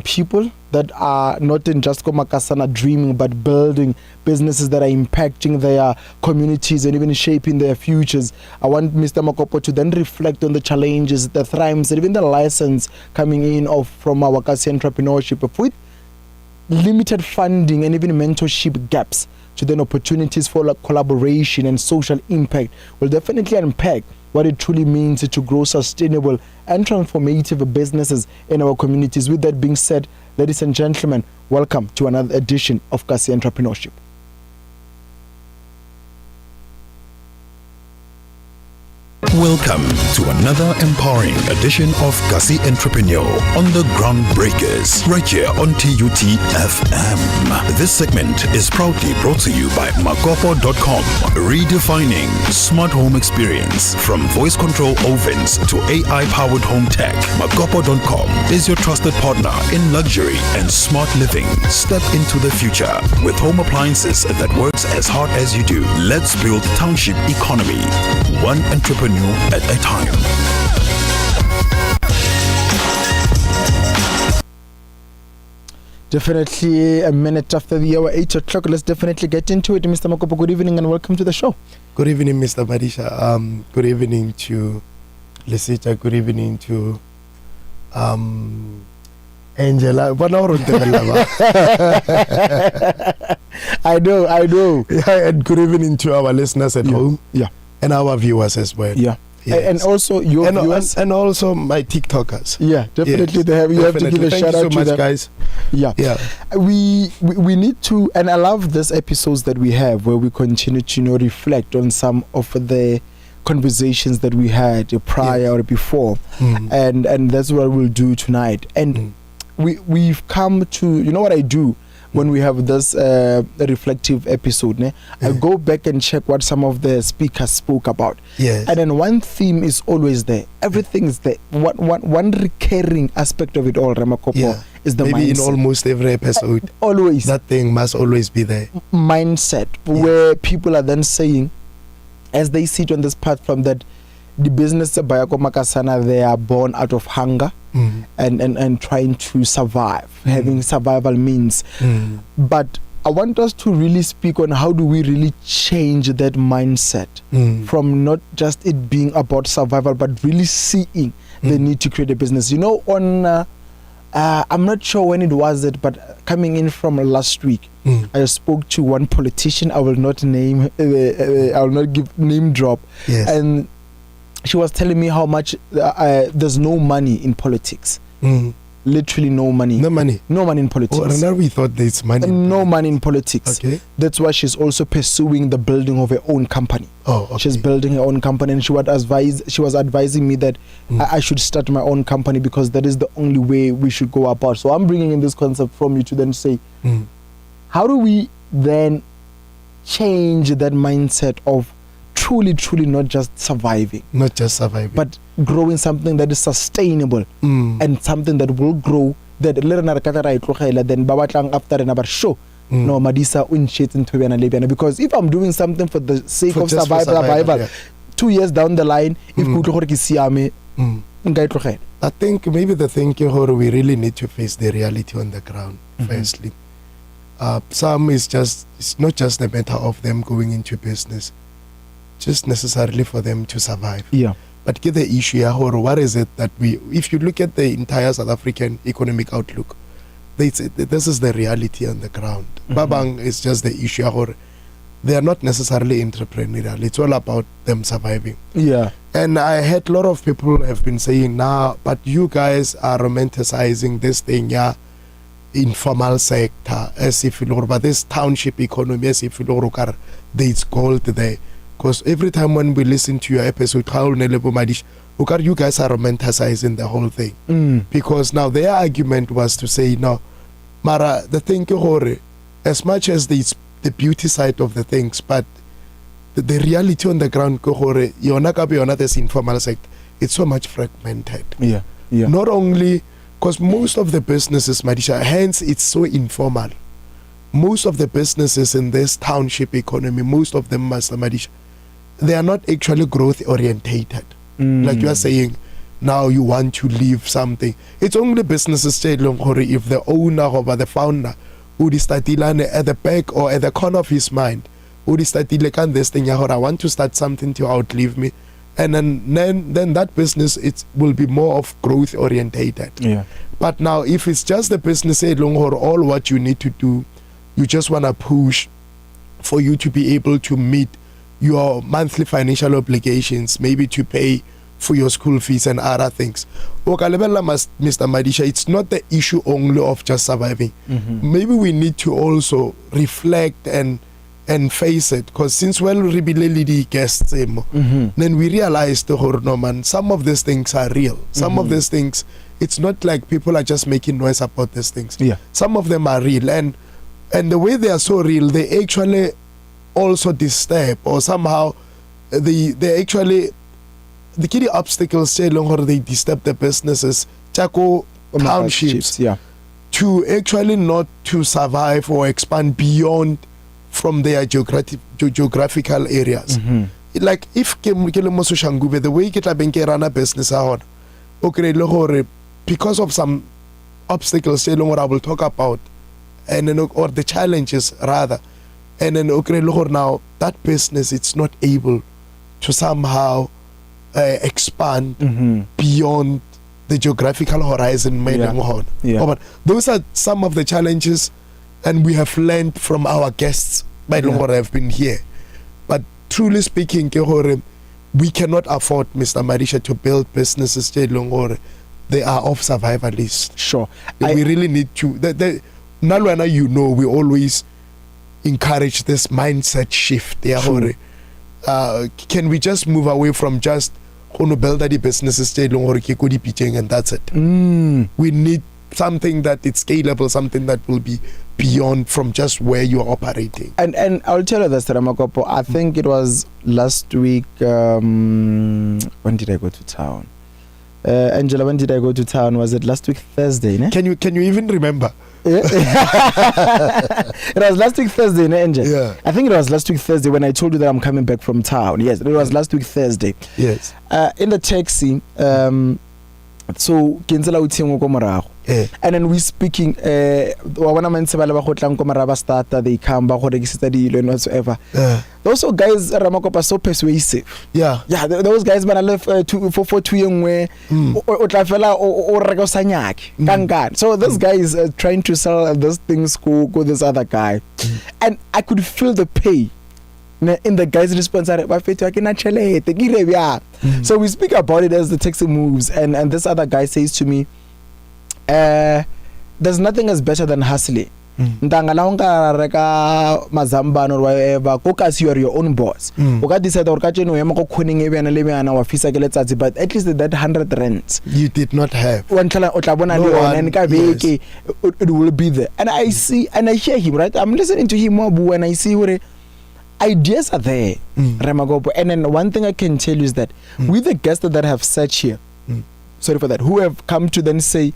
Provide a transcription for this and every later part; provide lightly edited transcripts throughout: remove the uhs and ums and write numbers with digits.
people that are not in just Komakasana dreaming, but building businesses that are impacting their communities and even shaping their futures. I want Mr. Makopo to then reflect on the challenges, the thrives, and even the lessons coming in from our Kasi Entrepreneurship. With limited funding and even mentorship gaps, to then opportunities for collaboration and social impact, will definitely unpack what it truly means to grow sustainable and transformative businesses in our communities. With that being said, ladies and gentlemen, welcome to another edition of Kasi Entrepreneurship. Welcome to another empowering edition of Kasi Entrepreneur on the Groundbreakers, right here on TUTFM. This segment is proudly brought to you by Makopo.com, redefining smart home experience. From voice control ovens to AI-powered home tech, Makopo.com is your trusted partner in luxury and smart living. Step into the future with home appliances that works as hard as you do. Let's build township economy, one entrepreneur at a time. Definitely a minute after the hour, 8 o'clock. Let's definitely get into it. Mr. Makopo, good evening and welcome to the show. Good evening, Mr. Madisa. Good evening to Lisita. Good evening to Angela. I know. Yeah, and good evening to our listeners at home. Yeah. And our viewers as well. Yeah. Yes. And also your viewers. And also my TikTokers. Yeah, definitely. Yes, you have to give a shout out so to much, them. guys. Yeah. We need to, and I love these episodes that we have where we continue to reflect on some of the conversations that we had prior or before, and that's what we'll do tonight. And we've come to, you know what I do when we have this reflective episode, I go back and check what some of the speakers spoke about. Yes. And then one theme is always there. Everything is there. One recurring aspect of it all, Ramakopo, is the maybe mindset. in almost every episode. Always. That thing must always be there. Mindset, where people are then saying, as they sit on this platform, that the business of Bayako Makasana, they are born out of hunger and trying to survive, having survival means. But I want us to really speak on how do we really change that mindset from not just it being about survival, but really seeing the need to create a business. You know, on I'm not sure when it was it, but coming in from last week, I spoke to one politician. I will not name, I will not give name drop. Yes. And she was telling me how much there's no money in politics. Literally no money. No money in politics. Oh, and now we thought there's money. No money in politics. Okay. That's why she's also pursuing the building of her own company. Oh, okay. She's building her own company, and she was advising me that I should start my own company because that is the only way we should go about. So I'm bringing in this concept from you to then say, how do we then change that mindset of truly not just surviving, but growing something that is sustainable and something that will grow, that then babatlang after another show. No, Madisa unshit into Libya. Because if I'm doing something for the sake of survival, 2 years down the line, if I think maybe the thing we really need to face the reality on the ground firstly. Some it's not just a matter of them going into business, just necessarily for them to survive. Yeah. But get the issue here, what is it that if you look at the entire South African economic outlook, this is the reality on the ground. Babang is just the issue, they are not necessarily entrepreneurial. It's all about them surviving. Yeah. And I heard a lot of people have been saying, but you guys are romanticizing this thing, informal sector, as if but this township economy, as if there's gold there. Because every time when we listen to your episode, you guys are romanticizing the whole thing. Because now their argument was to say, no, Mara, the thing, as much as the beauty side of the things, but the reality on the ground, this informal sector, it's so much fragmented. Yeah. Not only because most of the businesses, Madisha, hence it's so informal. Most of the businesses in this township economy, most of them, Master Madisha, they are not actually growth orientated. Like you are saying, now you want to leave something. It's only businesses if the owner or the founder who started at the back or at the corner of his mind, who started this thing, I want to start something to outlive me. And then that business, it will be more of growth orientated. Yeah. But now if it's just the business all what you need to do, you just want to push for you to be able to meet your monthly financial obligations, maybe to pay for your school fees and other things. Mr. Madisa, it's not the issue only of just surviving. Maybe we need to also reflect and face it, because since we the guests, then we realized some of these things are real. Some of these things, it's not like people are just making noise about these things. Yeah. Some of them are real, and the way they are so real, they actually also disturb, or somehow they actually the key obstacles they disturb the businesses, townships, yeah, to actually not to survive or expand beyond from their geographical areas. Like if the way ke run a business because of some obstacles I will talk about, and then or the challenges rather, and then now that business, it's not able to somehow expand beyond the geographical horizon. Yeah. But those are some of the challenges, and we have learned from our guests have been here. But truly speaking, we cannot afford, Mr. Madisa, to build businesses they are of survivalist. Sure. We really need to Nalwana, we always encourage this mindset shift. Can we just move away from just build the businesses and that's it? We need something that it's scalable, something that will be beyond from just where you're operating. And I'll tell you this, Makopo, I think it was last week, when did I go to town? Angela, when did I go to town? Was it last week Thursday? Ne? Can you even remember? It was last week Thursday, ne, Angel? Yeah. I think it was last week Thursday when I told you that I'm coming back from town. Yes, it was last week Thursday. Yes. In the taxi, so Kenzela utingo ko morago. And then we speaking wa bona mantse ba le ba gotlang ko maraba starter, they come ba go rekisitsa dilo and whatsoever. Those guys Ramakopa so persuasive. Yeah. Those guys man left for 2 yengwe o tla fela o reka sanyaki kangani. So this guy is trying to sell those things go this other guy, and I could feel the pain in the guy's response. So we speak about it as the taxi moves, and this other guy says to me, there's nothing as better than hustling. Ndangala unga reka mazambano or whatever, because you are your own boss. Uka decide or kache no yama ko kuning ebe na lebe ana wafisa ke letsatsi, but at least that 100 rands you did not have. It will be there. And I see and I hear him, right? I'm listening to him more, and I see where ideas are there, Ramagopo. And then one thing I can tell you is that with the guests that have sat here, sorry for that, who have come to then say,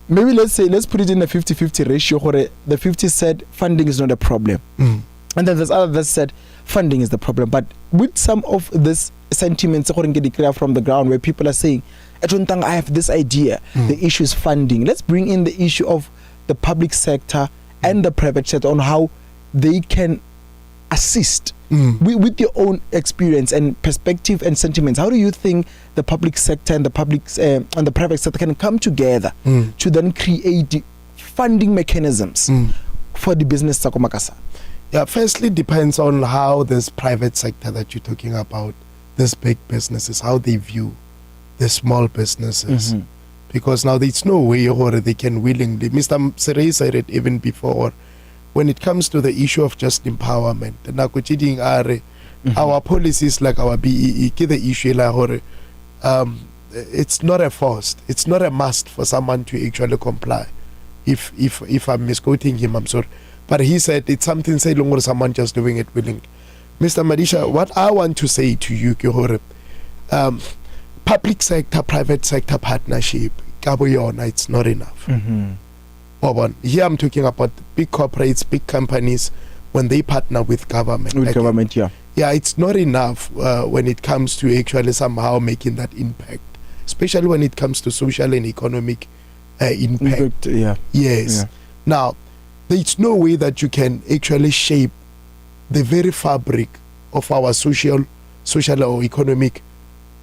maybe let's put it in a 50-50 ratio where the 50 said funding is not a problem. And then there's other that said funding is the problem. But with some of this sentiments from the ground where people are saying, I have this idea, the issue is funding. Let's bring in the issue of the public sector and the private sector on how they can assist with their own experience and perspective and sentiments. How do you think the public sector and the private sector can come together to then create funding mechanisms for the business Sakomakasa? Yeah, firstly depends on how this private sector that you're talking about, this big businesses, how they view the small businesses. Because now there's no way or they can willingly, Mr. Sere said it even before, when it comes to the issue of just empowerment, our policies like our BEE, the issue it's not a forced, it's not a must for someone to actually comply. If I'm misquoting him, I'm sorry. But he said it's something say longer someone just doing it willingly. Mr. Madisa, what I want to say to you, public sector, private sector partnership, it's not enough. Here I'm talking about big corporates, big companies, when they partner with government. Yeah, it's not enough when it comes to actually somehow making that impact, especially when it comes to social and economic impact. Yeah. Yes. Yeah. Now, there's no way that you can actually shape the very fabric of our social or economic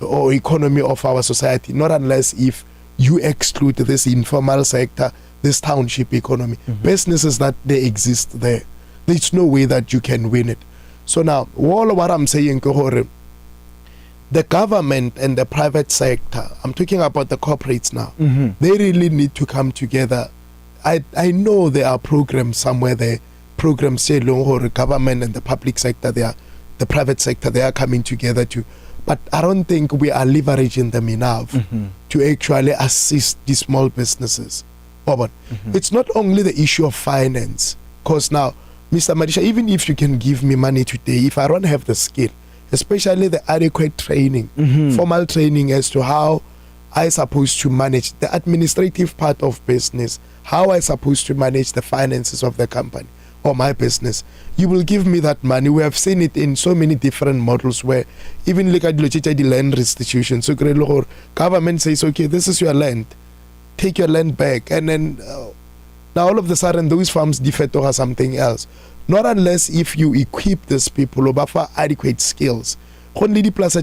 or economy of our society, not unless if you exclude this informal sector, this township economy, businesses that they exist there. There's no way that you can win it. So now, all what I'm saying, the government and the private sector, I'm talking about the corporates now, they really need to come together. I know there are programs somewhere there, programs say government and the public sector, the private sector, they are coming together to, but I don't think we are leveraging them enough to actually assist these small businesses. But it's not only the issue of finance, because now, Mr. Madisa, even if you can give me money today, if I don't have the skill, especially the adequate training, formal training as to how I supposed to manage the administrative part of business, how I supposed to manage the finances of the company or my business, you will give me that money. We have seen it in so many different models where even like the land restitution, so government says, okay, this is your land, take your land back, and then now all of a sudden those farms defer to something else. Not unless if you equip these people or offer adequate skills. Only the plus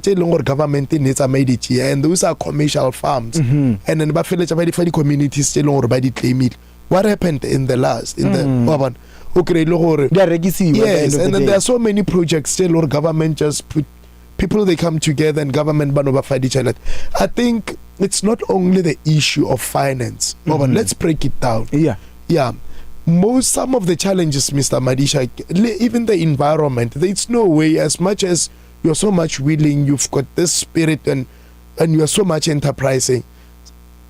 government needs a made it here, and those are commercial farms. And then the communities still by the claim it. What happened in the last in the urban? Okay, yes, and then there are so many projects still or government just put people, they come together and government ban over fight each other. I think it's not only the issue of finance. Let's break it down. Some of the challenges, Mr. Madisa, even the environment, there's no way, as much as you're so much willing, you've got this spirit and you're so much enterprising,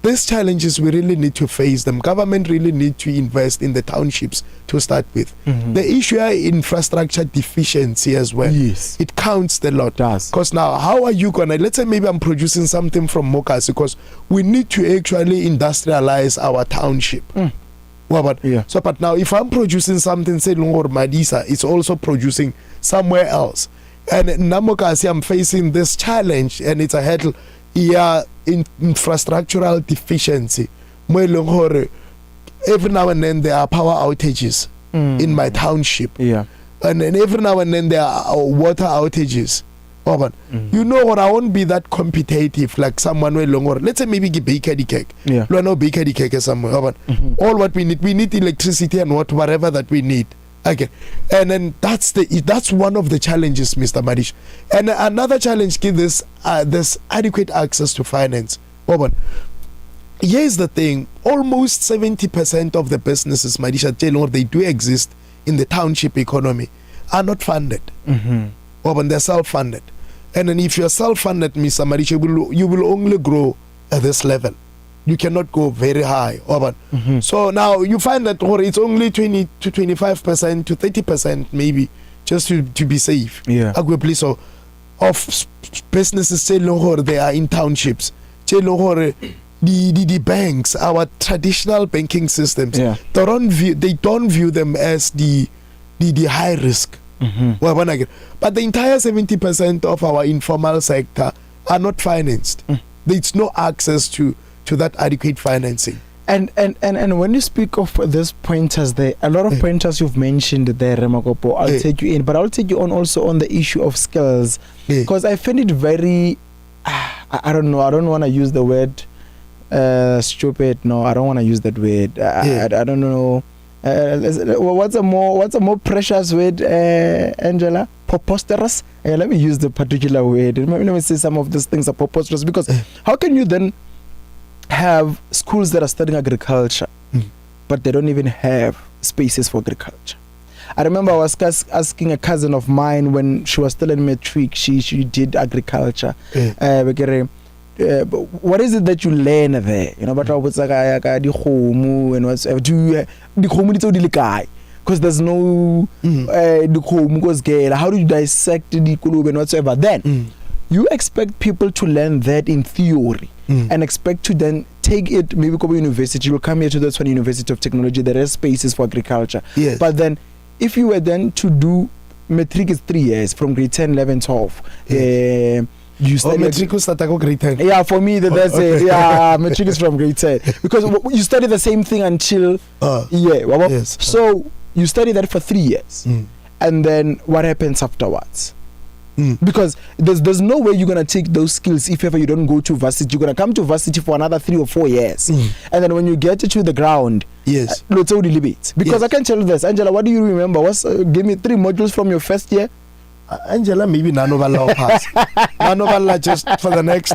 these challenges, we really need to face them. Government really need to invest in the townships to start with. The issue of infrastructure deficiency as well. Yes. It counts a lot. Does. Because now, how are you gonna, let's say maybe I'm producing something from Mokas, because we need to actually industrialize our township. So, but now if I'm producing something, say Longor Madisa, it's also producing somewhere else. And Namokasi, I'm facing this challenge, and it's a hurdle. In infrastructural deficiency. Every now and then there are power outages in my township. And then every now and then there are water outages. You know what? I won't be that competitive like someone where longer. Let's say maybe baker the cake. No baker the cake somewhere. All what we need electricity and whatever that we need. Okay, and then that's one of the challenges, Mr. Marish. And another challenge is this adequate access to finance. Here's the thing: almost 70% of the businesses, Madisha, they do exist in the township economy, are not funded. They're self-funded. And then if you're self-funded, Mr. Madisha, you will only grow at this level. You cannot go very high. So now you find that it's only 20 to 25% to 30% maybe, just to be safe. So of businesses, they are in townships. The banks, our traditional banking systems, they don't view them as the high risk. But the entire 70% of our informal sector are not financed. There's no access to that adequate financing. And when you speak of these pointers there, a lot of pointers you've mentioned there, Makopo, I'll take you in, but I'll take you on also on the issue of skills, because I find it very, I don't know, I don't want to use the word stupid. No, I don't want to use that word. I don't know. What's a more precious word, Angela? Preposterous. Let me use the particular word. Let me say some of these things are preposterous, because how can you then have schools that are studying agriculture, but they don't even have spaces for agriculture? I remember I was asking a cousin of mine when she was still in matric, she did agriculture. What is it that you learn there? You know, but what's like and whatsoever. Because there's no how do you dissect the kulube and whatsoever? Then you expect people to learn that in theory and expect to then take it, maybe go to university, you will come here to this one University of Technology, there are spaces for agriculture. But then if you were then to do matric is 3 years from grade 10, 11, 12, you study. Matric start go grade 10. Yeah, for me that's it. Yeah, matric is from grade 10 because you study the same thing until yes. So you study that for 3 years, and then what happens afterwards? Because there's no way you're gonna take those skills if ever you don't go to varsity. You're gonna come to varsity for another 3 or 4 years, and then when you get to the ground, yes, let's debate. Because I can tell you this, Angela. What do you remember? Give me 3 modules from your first year. Angela, maybe none of our pass. None of our just for the next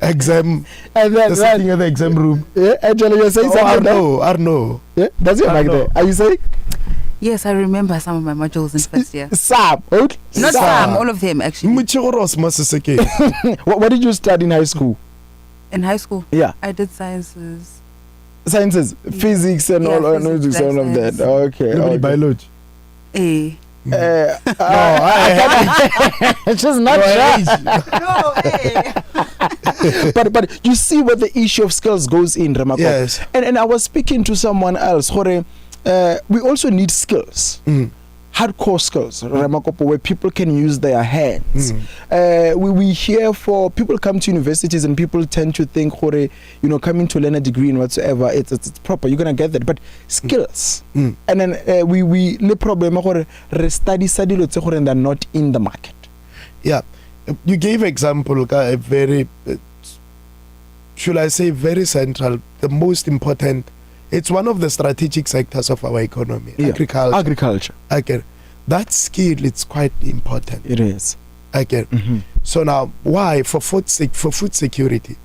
exam. And then sitting in the exam room. Yeah, Angela, you're saying something. Arno. Yeah, that's your mic there. Are you saying? Yes, I remember some of my modules in first year. Some, okay? Not some, all of them actually. What did you study in high school? In high school? Yeah. I did sciences. Physics and all of that. Okay. Biology. No, it's just not but you see where the issue of skills goes in, Ramako. Yes. And I was speaking to someone else, we also need skills, hardcore skills, Ramakopo, where people can use their hands. We hear for people come to universities and people tend to think, coming to learn a degree in whatsoever, it's proper, you're gonna get that. But skills, and then we the problem study and they're not in the market. Yeah, you gave example a very, should I say, very central, the most important. It's one of the strategic sectors of our economy. Yeah. Agriculture. Okay. That skill, it's quite important. It is. Okay. So now, why? For food security,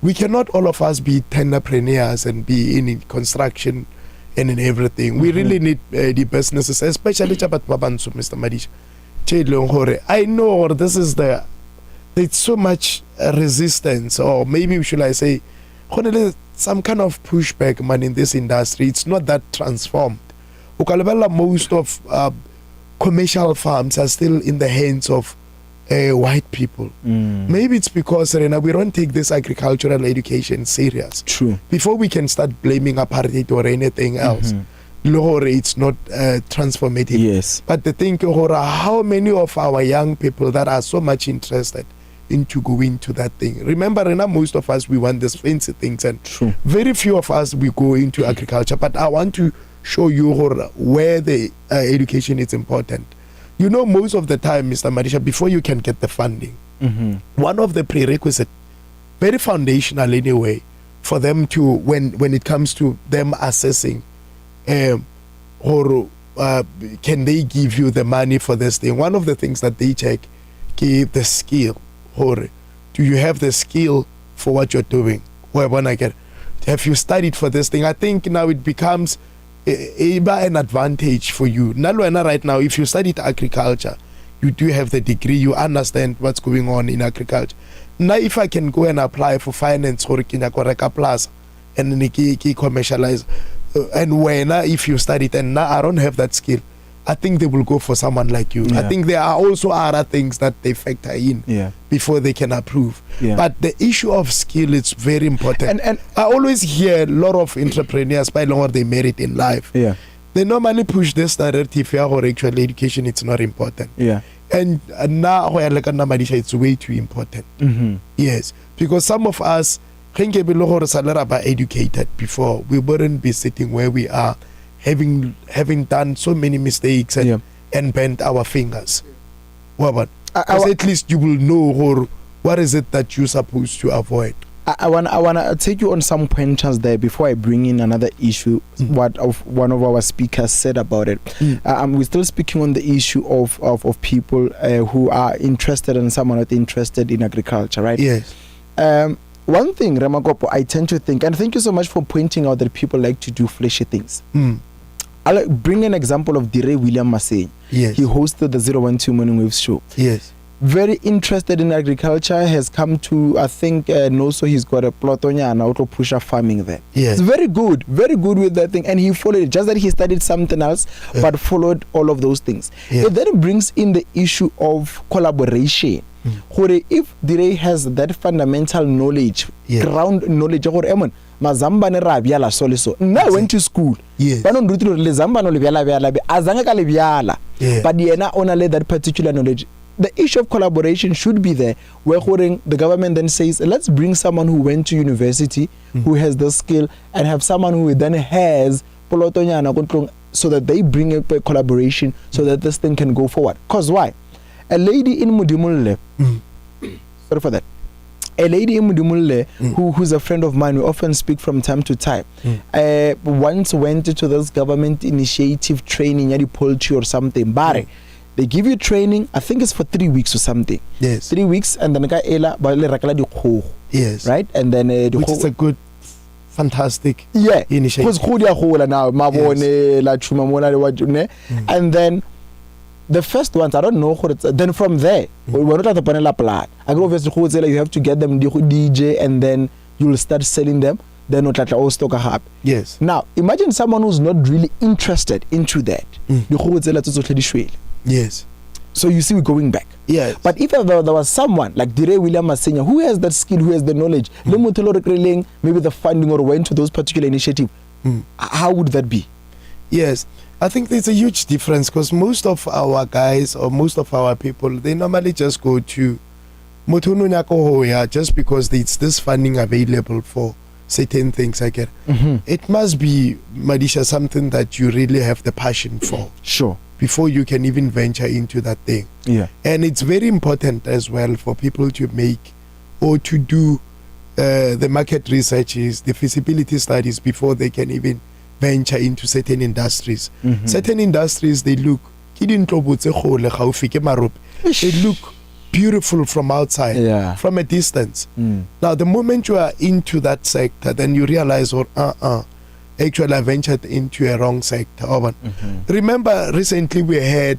we cannot all of us be entrepreneurs and be in construction and in everything. We really need the businesses, especially Chabat Babansu, Mr. Madish. I know this is there's so much resistance, or maybe should I say, some kind of pushback, man, in this industry. It's not that transformed. Most of commercial farms are still in the hands of white people. Maybe it's because we don't take this agricultural education serious. True. Before we can start blaming apartheid or anything else, it's not transformative. Yes. But the thing, how many of our young people that are so much interested into going to that thing? Remember, most of us, we want these fancy things, and true, very few of us we go into agriculture. But I want to show you where the education is important. Most of the time, Mr. Madisha, before you can get the funding, one of the prerequisites, very foundational anyway, for them to, when it comes to them assessing can they give you the money for this thing, one of the things that they check is the skill. Do you have the skill for what you're doing? Have you studied for this thing? I think now it becomes an advantage for you. Right now, if you studied agriculture, you do have the degree, you understand what's going on in agriculture. Now, if I can go and apply for finance or plus and commercialize, and if you studied and now I don't have that skill, I think they will go for someone like you. Yeah. I think there are also other things that they factor in before they can approve. Yeah. But the issue of skill is very important. And I always hear a lot of entrepreneurs, by longer they merit in life. Yeah. They normally push this narrative or actually education, it's not important. Yeah. And now it's way too important. Yes. Because some of us, educated before, we wouldn't be sitting where we are, having done so many mistakes and bent our fingers. Because at least you will know what is it that you're supposed to avoid. I wanna take you on some pointers there before I bring in another issue. What one of our speakers said about it. We're still speaking on the issue of people who are interested and some are not interested in agriculture, right? Yes. One thing, Ramakopo, I tend to think, and thank you so much for pointing out that people like to do fleshy things. I'll bring an example of Dire William Massey. Yes. He hosted the 012 Morning Waves show. Yes. Very interested in agriculture, has come to, I think, also he's got a plot on and auto pusher farming there. Yes. It's very good with that thing. And he followed it, just that he studied something else, but followed all of those things. Yeah. It then brings in the issue of collaboration. If Dire has that fundamental knowledge, ground knowledge, mazamba ne ra biala so le so nna I went to school ba no nrutile le zamba no le biala azanga ka le biala but yena ona le that particular knowledge the issue of collaboration should be there, where the government then says, let's bring someone who went to university, who has the skill, and have someone who then has so that they bring up a collaboration so that this thing can go forward. Because why? A lady in Mudimule, sorry for that, a lady in Mudimule who's a friend of mine, we often speak from time to time, once went to this government initiative training at poultry or something, but they give you training, I think it's for 3 weeks or something. Yes. 3 weeks, and then yes, right, and then which is a good, fantastic initiative. And then the first ones, I don't know what it's, then from there we're not at the panel plan. I go obviously you have to get them DJ, and then you'll start selling them, then all stock a. Yes. Now imagine someone who's not really interested into that. Yes. So you see, we're going back. Yes. But if there was someone like Dire William Masenya who has that skill, who has the knowledge, maybe the funding, or went to those particular initiatives, how would that be? Yes. I think there's a huge difference, because most of our guys or most of our people, they normally just go to Motununyako just because it's this funding available for certain things. I get. It must be, Madisha, something that you really have the passion for. Sure. Before you can even venture into that thing. Yeah. And it's very important as well for people to make or to do the market researches, the feasibility studies before they can even venture into certain industries. Certain industries, they look it look beautiful from outside, from a distance. Now the moment you are into that sector, then you realize, actually I ventured into a wrong sector. Remember recently we had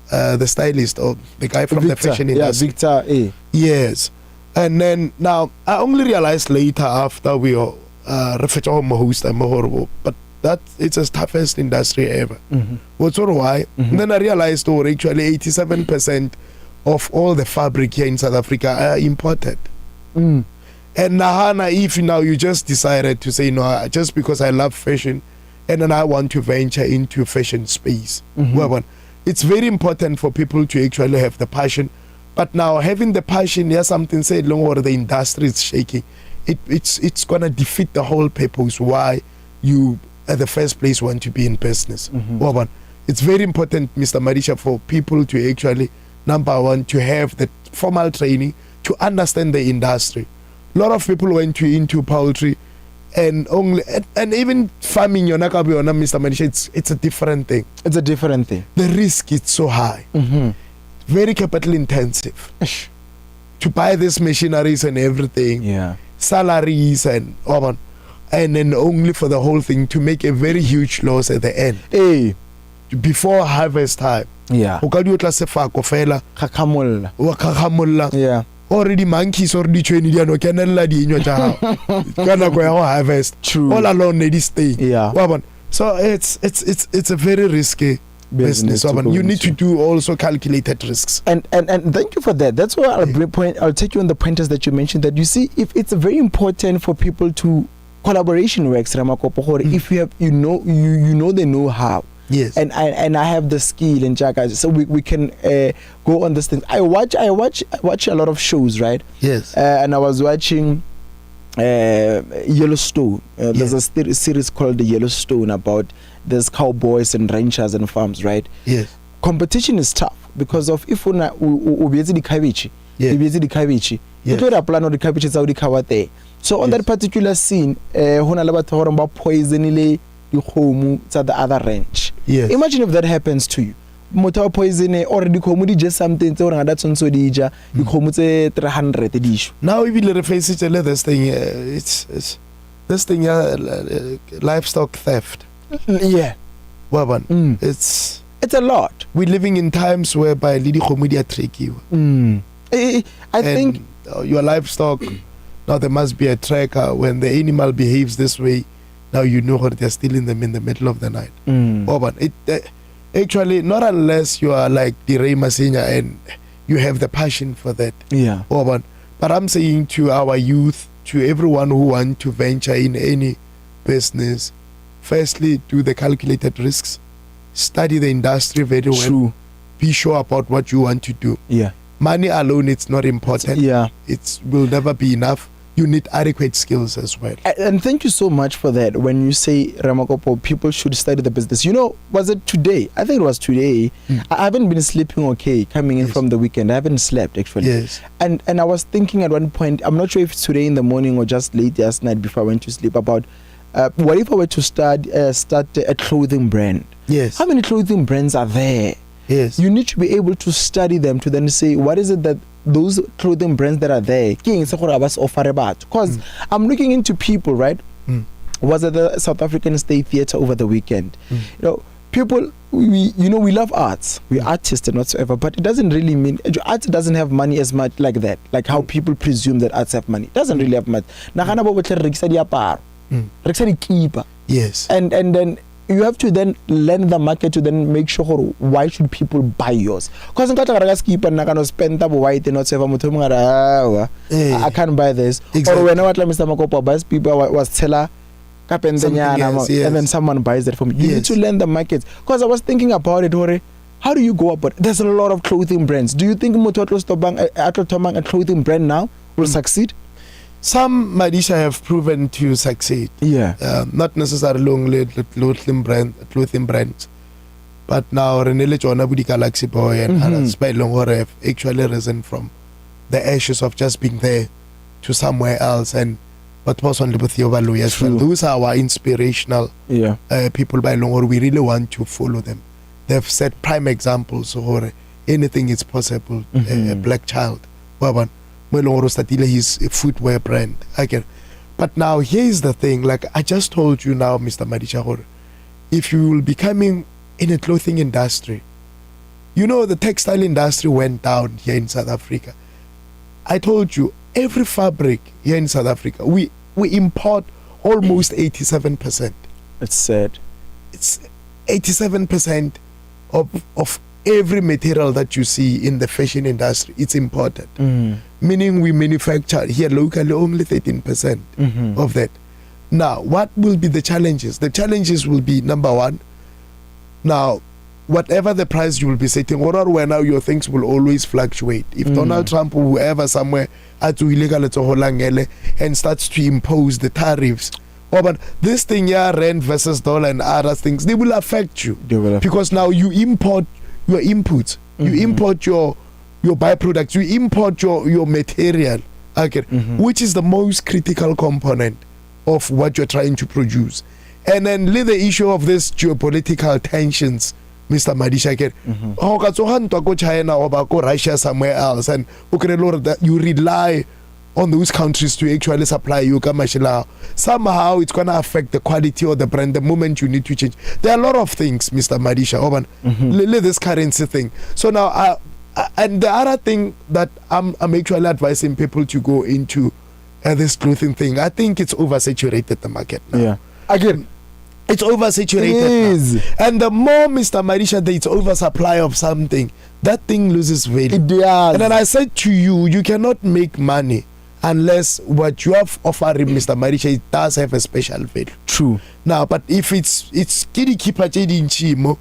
the stylist, or the guy from Victor, the fashion industry. Victor A. Yes. And then now I only realized later, after we reflected on but that it's the toughest industry ever. What's why? Then I realized, actually 87% of all the fabric here in South Africa are imported. And Nahana, if now you just decided to say, no, just because I love fashion and then I want to venture into fashion space, it's very important for people to actually have the passion. But now having the passion, something said long, or the industry is shaking, it's gonna defeat the whole purpose why you at the first place want to be in business. It's very important, Mr. Madisha, for people to actually, number one, to have the formal training to understand the industry. A lot of people went into poultry and even farming, Mr. Madisha, it's a different thing. It's a different thing. The risk is so high. Very capital intensive. To buy these machineries and everything. Salaries and then only for the whole thing to make a very huge loss at the end. Before harvest time. Already monkeys already training harvest. True. All alone they stay. So it's a very risky business. You need to do also calculated risks. And thank you for that. That's why I'll take you on the pointers that you mentioned, that you see, if it's very important for people to collaboration works, if you have you know the know-how. Yes. And I have the skill and Jaka, so we can go on this thing. I watch a lot of shows, right? Yes. And I was watching Yellowstone. There's a series called the Yellowstone about there's cowboys and ranchers and farms, right? Yes. Competition is tough because of if una ubiyezi di cabbage, it would apply no the cabbage is there. So on that particular scene, hona la batho hore ba poisonile di khomu tsa the other ranch. Yes. Imagine if that happens to you. Motho poison already khomu di just something tse hore ngada tsontso di ja di khomu tse 300 di isho. Now we will face it this thing. It's this thing, livestock theft. Yeah. It's a lot. We're living in times whereby lidi khomu are tricky. I think your livestock, now there must be a tracker. When the animal behaves this way, now you know what they're stealing them in the middle of the night. Actually, not unless you are like the Ray Masenya and you have the passion for that. Yeah. But I'm saying to our youth, to everyone who want to venture in any business, firstly, do the calculated risks, study the industry very well. True. be sure about what you want to do. Yeah. Money alone, it's not important. Yeah. It will never be enough. You need adequate skills as well. And thank you so much for that. When you say, Ramakopo, people should study the business. You know, was it today? I think it was today. I haven't been sleeping okay coming in from the weekend. I haven't slept, actually. Yes. And I was thinking at one point, I'm not sure if it's today in the morning or just late last night before I went to sleep, about what if I were to start a clothing brand? Yes. How many clothing brands are there? Yes. You need to be able to study them to then say, what is it that those clothing brands that are there, because I'm looking into people, right? Was at the South African State Theatre over the weekend. You know, people, we love arts, we're artists and whatsoever, but it doesn't really mean art doesn't have money as much like that, like how people presume that arts have money. It doesn't really have much. Yes. And then you have to then learn the market to then make sure why should people buy yours, because spend white and whatsoever. I can't buy this. Exactly. Or whenever Mr. Makopo buys, people was teller and then someone buys that from me. You need to learn the market, because I was thinking about it. How do you go about it? There's a lot of clothing brands. Do you think a clothing brand now will succeed? Some Madisa have proven to succeed. Yeah. Not necessarily only clothing brands, but now Renele Jona Budi Galaxy Boy and others by Longore have actually risen from the ashes of just being there to somewhere else. And but was only with Yovalu as well. Those are our inspirational people by Longore. We really want to follow them. They've set prime examples. Or anything is possible. A black child. His footwear brand. But now here's the thing, like I just told you now, Mr. Madisha, if you will be coming in a clothing industry, you know the textile industry went down here in South Africa. I told you, every fabric here in South Africa, we import almost 87%. It's sad. It's 87% of every material that you see in the fashion industry, it's imported. Meaning we manufacture here locally only 13% of that. Now, what will be the challenges? The challenges will be, number one, now, whatever the price you will be setting, or where now your things will always fluctuate. If Donald Trump or whoever somewhere at illegal and starts to impose the tariffs, but this thing here, rand versus dollar and other things, they will affect you. Because now you import your inputs, you import your byproducts, you import your material, which is the most critical component of what you're trying to produce. And then leave the issue of this geopolitical tensions, Mr. Madisha, go China or go Russia somewhere else, and that you rely on those countries to actually supply you commercial. Somehow it's going to affect the quality of the brand the moment you need to change. There are a lot of things, Mr. Madisha, this currency thing. So now, and the other thing that I'm actually advising people to go into this clothing thing, I think it's oversaturated, the market now. Yeah. Again, it's oversaturated now. And the more, Mr. Madisha, there is oversupply of something, that thing loses value. It does. And then I said to you, you cannot make money unless what you have offering, Mr. Madisha, it does have a special value. True. Now, but if it's kitty keeper chimo,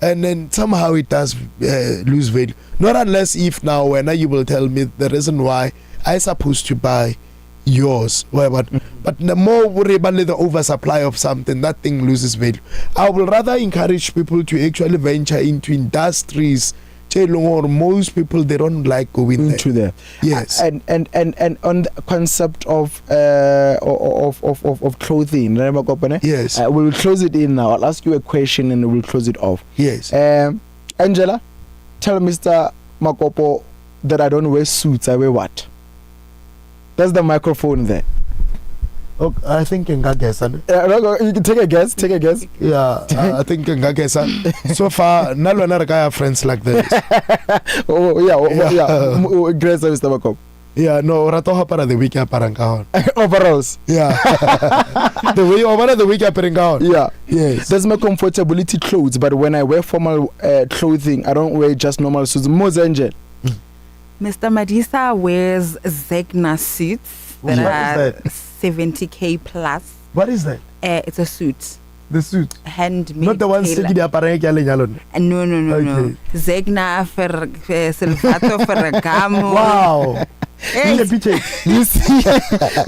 and then somehow it does lose value. Not unless if now when you will tell me the reason why I supposed to buy yours. But the more we the oversupply of something, that thing loses value. I will rather encourage people to actually venture into industries. Or most people, they don't like going into there. Yes. And on the concept of clothing, yes. We'll close it in now. I'll ask you a question and we'll close it off. Yes. Angela, tell Mr. Makopo that I don't wear suits. I wear what? That's the microphone there. Oh, I think you can guess. You can take a guess. Take a guess. Yeah, I think you can guess. So far, none of guy have friends like this. Grace, Mr. Makopo. Yeah, no, Ratoha para the week parangahon. Overalls. Yeah. The way over the week parangahon. Yeah. Yes. That's my comfortability clothes, but when I wear formal clothing, I don't wear just normal suits. Mozangel. Mr. Madisa wears Zegna suits that are 70k plus. What is that? It's a suit. The suit. handmade. Not the ones tailor. taking the apparel. No. Okay. Zegna Silvato Ferragamo. Wow. Hey. You see,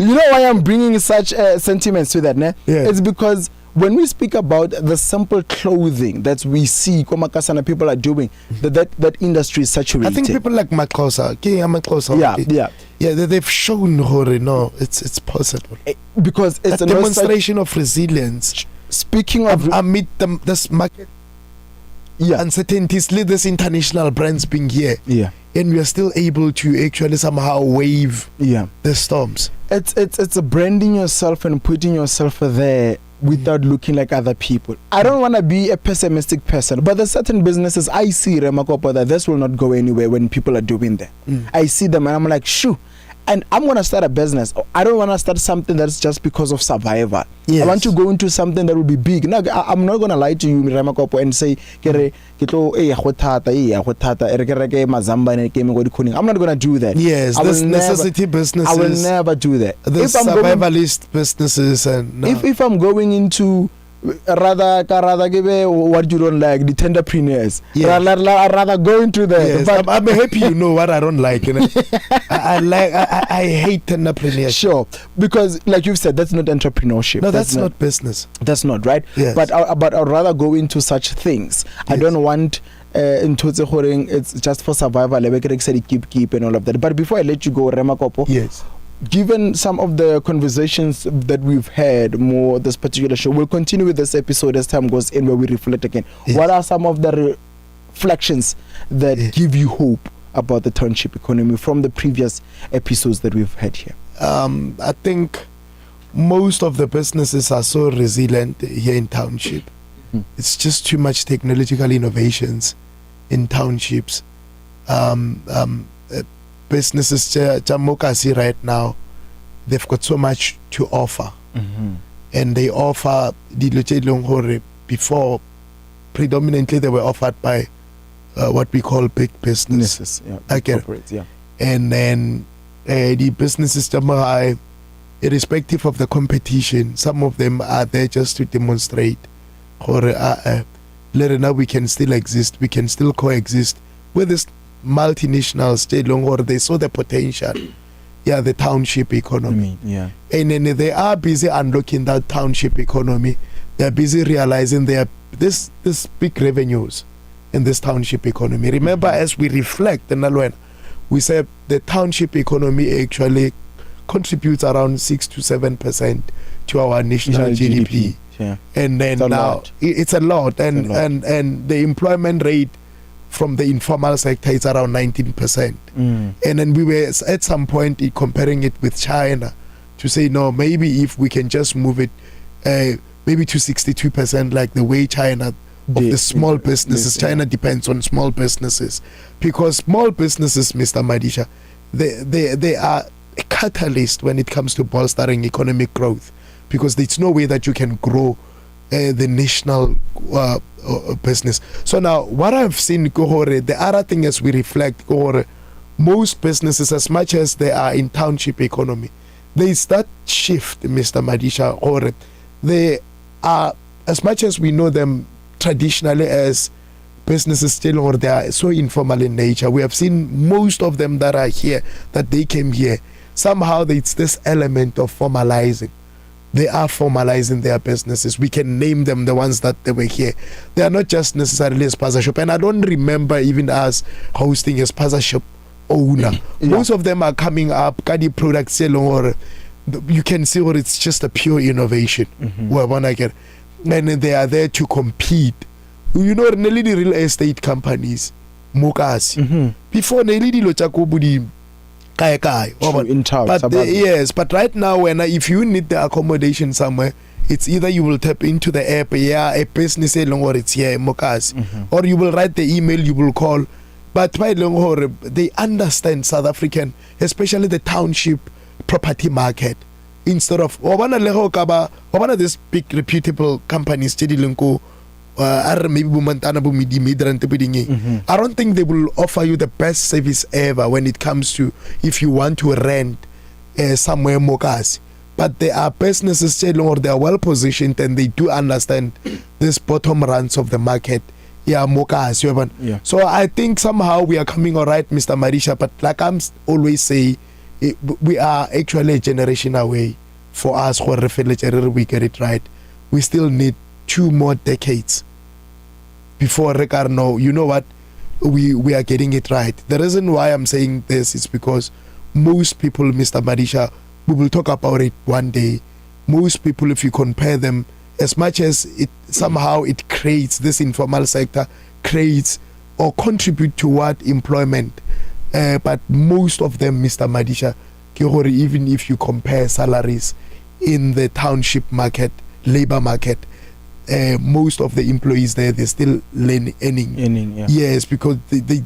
you know why I'm bringing such sentiments to that, ne? Yeah. It's because when we speak about the simple clothing that we see Komakasana people are doing, that industry is saturated. I think people like Makosa, they've shown no, it's possible. Because it's a demonstration of resilience. Speaking of amid this market uncertainties, let this international brands being here, and we are still able to actually somehow wave the storms. It's branding yourself and putting yourself there without looking like other people. I don't want to be a pessimistic person, but there's certain businesses I see, Remakopo, that this will not go anywhere when people are doing that. I see them and I'm like, shoo. And I'm going to start a business. I don't want to start something that's just because of survival. Yes. I want to go into something that will be big. Now, I'm not going to lie to you, Remakopo, and say, I'm not going to do that. Yes, this necessity businesses. I will never do that. The survivalist businesses. And if I'm going into rather what you don't like, the entrepreneurs. Yes. Rather go into that. Yes, but I'm happy you know what I don't like. You know? I hate entrepreneurship. Sure, because like you've said, that's not entrepreneurship. No, that's not business. That's not right. Yes. But I'd rather go into such things. Yes. I don't want it's just for survival. Keep and all of that. But before I let you go, Remakopo. Yes. Given some of the conversations that we've had more this particular show, we'll continue with this episode as time goes in where we reflect again. Yes. What are some of the reflections that give you hope about the township economy from the previous episodes that we've had here? I think most of the businesses are so resilient here in township. It's just too much technological innovations in townships. Businesses Jamokasi right now, they've got so much to offer, and they offer the before predominantly they were offered by what we call big businesses, and then the businesses Jamahai, irrespective of the competition, some of them are there just to demonstrate now we can still exist, we can still coexist with this multinationals or they saw the potential the township economy and then they are busy unlocking that township economy. They're busy realizing there are this big revenues in this township economy. Remember, as we reflect in we said the township economy actually contributes around 6 to 7% to our national GDP. And then now it's a lot and the employment rate from the informal sector it's around 19%. And then we were at some point comparing it with China to say no, maybe if we can just move it maybe to 62% like the way China of the small businesses. China depends on small businesses because small businesses, Mr. Madisha, they are a catalyst when it comes to bolstering economic growth, because there's no way that you can grow the national business. So now what I've seen, the other thing as we reflect, most businesses, as much as they are in township economy, there is that shift, Mr. Madisha, or they are, as much as we know them traditionally as businesses still, or they are so informal in nature, we have seen most of them that are here, that they came here, somehow it's this element of formalizing. They are formalizing their businesses. We can name them, the ones that they were here. They are not just necessarily a spaza shop. And I don't remember even us hosting a spaza shop owner. Most of them are coming up, Kadi products selling, or you can see where it's just a pure innovation. And they are there to compete. You know, nearly the real estate companies, Mokasi. Before nearly the Lochakobudi. In town, yes, but right now, if you need the accommodation somewhere, it's either you will tap into the app, a business or it's here, Mokas, or you will write the email, you will call. But by they understand South African, especially the township property market. Instead of one of these big reputable companies, I don't think they will offer you the best service ever when it comes to if you want to rent somewhere Mokas. but there are businesses or they are well positioned and they do understand this bottom runs of the market. Yeah, so I think somehow we are coming all right, Mr. Madisa, but like I'm always say, we are actually a generation away for us where we get it right. We still need 2 more decades before Ricardo, you know what, we are getting it right. The reason why I'm saying this is because most people, Mr. Madisa, we will talk about it one day. Most people, if you compare them, as much as it somehow it creates this informal sector, creates or contribute toward employment, but most of them, Mr. Madisa, even if you compare salaries in the township market, labor market, most of the employees there, they're still earning. Yeah. Yes, because they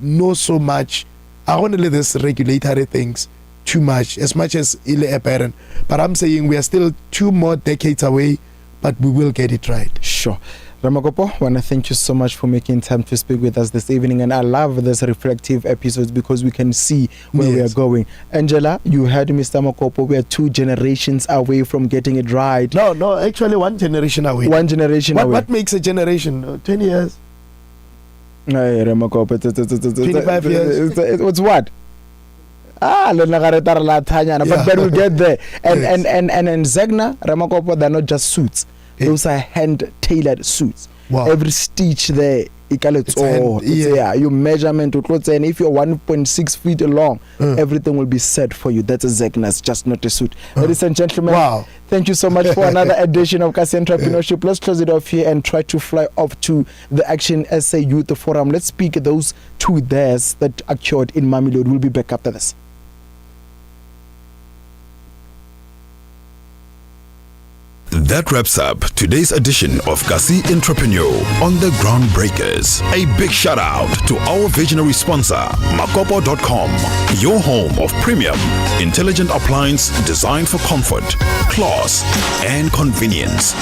know so much. I want to let this regulatory things too much, as much as apparent. But I'm saying we are still 2 more decades away, but we will get it right. Sure. Makopo, I want to thank you so much for making time to speak with us this evening, and I love this reflective episodes because we can see where we are going. Angela, you heard Mr. Makopo, we are 2 generations away from getting it right. No, actually 1 generation away. 1 generation away. What makes a generation? 20 years? Hey, Makopo, 25 years. It's what? But then we'll get there. And Zegna, Ramakopo, they're not just suits. Those are hand-tailored suits. Wow. Every stitch there, your measurement, and if you're 1.6 feet long, everything will be set for you. That's a Zegna, it's just not a suit. Ladies and gentlemen, thank you so much for another edition of Kasi Entrepreneurship. Let's close it off here and try to fly off to the Action SA Youth Forum. Let's speak those 2 days that occurred in Mamelodi. We'll be back after this. That wraps up today's edition of Kasi Entrepreneur on the Groundbreakers. A big shout out to our visionary sponsor, Makopo.com, your home of premium, intelligent appliance designed for comfort, class, and convenience.